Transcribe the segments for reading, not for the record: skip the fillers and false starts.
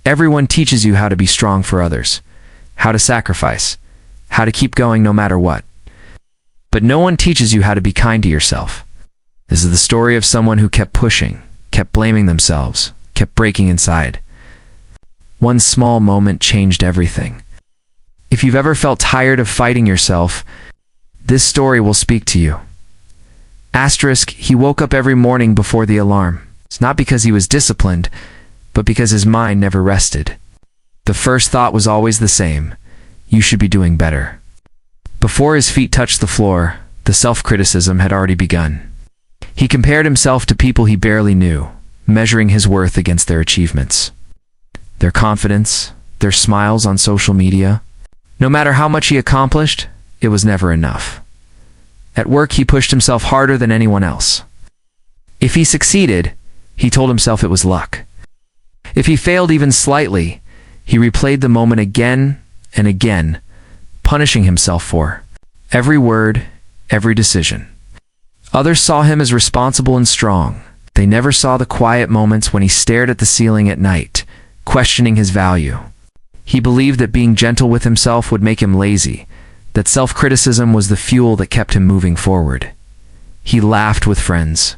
Everyone teaches you how to be strong for others, how to sacrifice, how to keep going no matter what. But no one teaches you how to be kind to yourself. This is the story of someone who kept pushing, kept blaming themselves, kept breaking inside. One small moment changed everything. If you've ever felt tired of fighting yourself, this story will speak to you. Asterisk, he woke up every morning before the alarm. It's not because he was disciplined, but because his mind never rested. The first thought was always the same: you should be doing better. Before his feet touched the floor, the self-criticism had already begun. He compared himself to people he barely knew, measuring his worth against their achievements, their confidence, their smiles on social media. No matter how much he accomplished, it was never enough. At work, he pushed himself harder than anyone else. If he succeeded, he told himself it was luck. If he failed even slightly, he replayed the moment again and again, punishing himself for every word, every decision. Others saw him as responsible and strong. They never saw the quiet moments when he stared at the ceiling at night, questioning his value. He believed that being gentle with himself would make him lazy, that self-criticism was the fuel that kept him moving forward. He laughed with friends,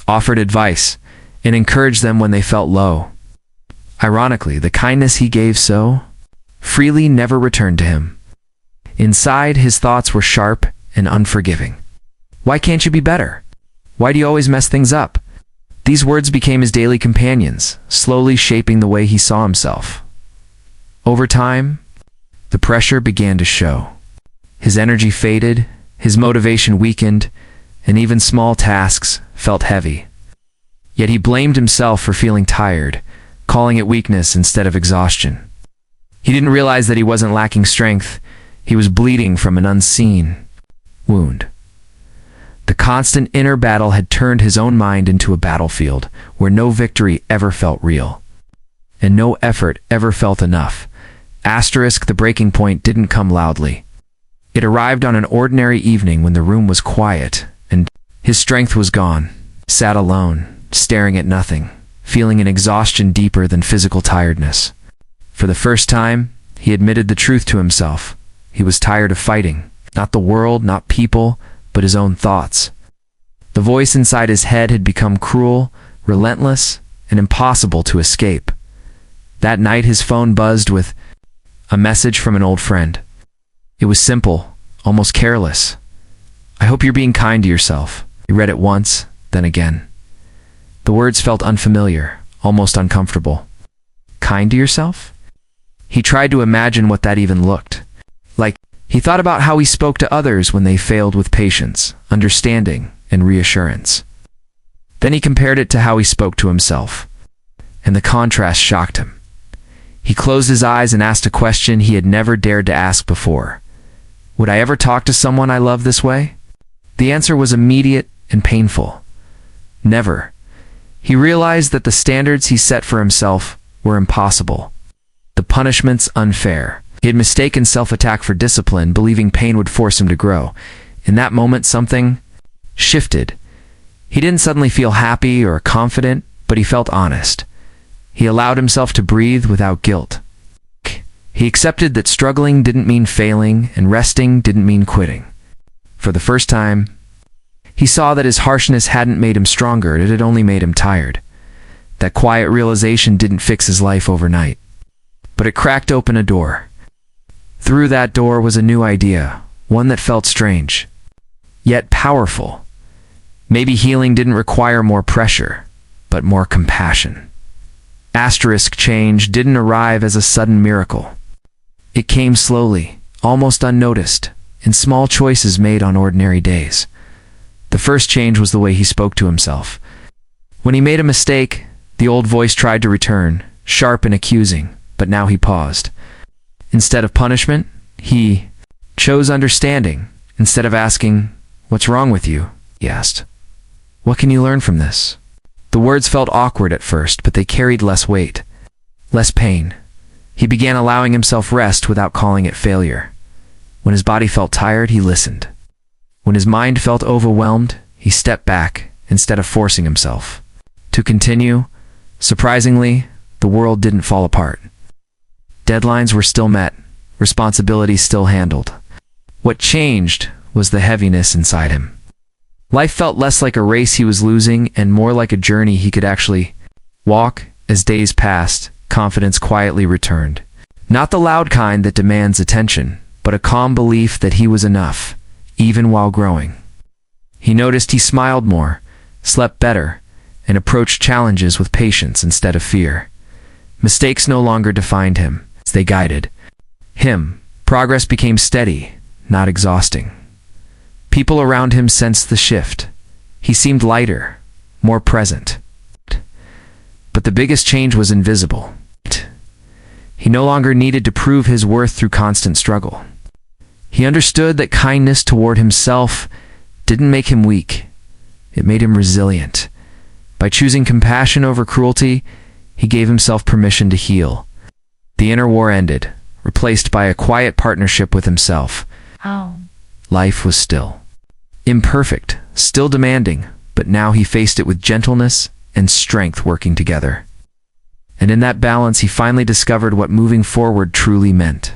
offered advice, and encouraged them when they felt low. Ironically, the kindness he gave so freely never returned to him. Inside, his thoughts were sharp and unforgiving. Why can't you be better? Why do you always mess things up? These words became his daily companions, slowly shaping the way he saw himself. Over time, the pressure began to show. His energy faded, his motivation weakened, and even small tasks felt heavy. Yet he blamed himself for feeling tired, calling it weakness instead of exhaustion. He didn't realize that he wasn't lacking strength. He was bleeding from an unseen wound. The constant inner battle had turned his own mind into a battlefield where no victory ever felt real, and no effort ever felt enough. Asterisk, the breaking point didn't come loudly. It arrived on an ordinary evening when the room was quiet and his strength was gone. Sat alone, staring at nothing, feeling an exhaustion deeper than physical tiredness. For the first time, he admitted the truth to himself. He was tired of fighting, not the world, not people, but his own thoughts. The voice inside his head had become cruel, relentless, and impossible to escape. That night his phone buzzed with a message from an old friend. It was simple, almost careless. "I hope you're being kind to yourself." He read it once, then again. The words felt unfamiliar, almost uncomfortable. Kind to yourself? He tried to imagine what that even looked like. He thought about how he spoke to others when they failed with patience, understanding, and reassurance. Then he compared it to how he spoke to himself, and the contrast shocked him. He closed his eyes and asked a question he had never dared to ask before. Would I ever talk to someone I love this way? The answer was immediate and painful. Never. He realized that the standards he set for himself were impossible. The punishments unfair. He had mistaken self-attack for discipline, believing pain would force him to grow. In that moment, something shifted. He didn't suddenly feel happy or confident, but he felt honest. He allowed himself to breathe without guilt. He accepted that struggling didn't mean failing, and resting didn't mean quitting. For the first time, he saw that his harshness hadn't made him stronger, it had only made him tired. That quiet realization didn't fix his life overnight, but it cracked open a door. Through that door was a new idea, one that felt strange, yet powerful. Maybe healing didn't require more pressure, but more compassion. Asterisk, change didn't arrive as a sudden miracle. It came slowly, almost unnoticed, in small choices made on ordinary days. The first change was the way he spoke to himself. When he made a mistake, the old voice tried to return, sharp and accusing, but now he paused. Instead of punishment, he chose understanding. Instead of asking, "What's wrong with you?" he asked, "What can you learn from this?" The words felt awkward at first, but they carried less weight, less pain. He began allowing himself rest without calling it failure. When his body felt tired, he listened. When his mind felt overwhelmed, he stepped back instead of forcing himself to continue. Surprisingly, the world didn't fall apart. Deadlines were still met, responsibilities still handled. What changed was the heaviness inside him. Life felt less like a race he was losing and more like a journey he could actually walk. As days passed, confidence quietly returned. Not the loud kind that demands attention, but a calm belief that he was enough, even while growing. He noticed he smiled more, slept better, and approached challenges with patience instead of fear. Mistakes no longer defined him, they guided him. Progress became steady, not exhausting. People around him sensed the shift. He seemed lighter, more present. But the biggest change was invisible. He no longer needed to prove his worth through constant struggle. He understood that kindness toward himself didn't make him weak. It made him resilient. By choosing compassion over cruelty, he gave himself permission to heal. The inner war ended, replaced by a quiet partnership with himself. Life was still. Imperfect, still demanding, but now he faced it with gentleness and strength working together. And in that balance, he finally discovered what moving forward truly meant.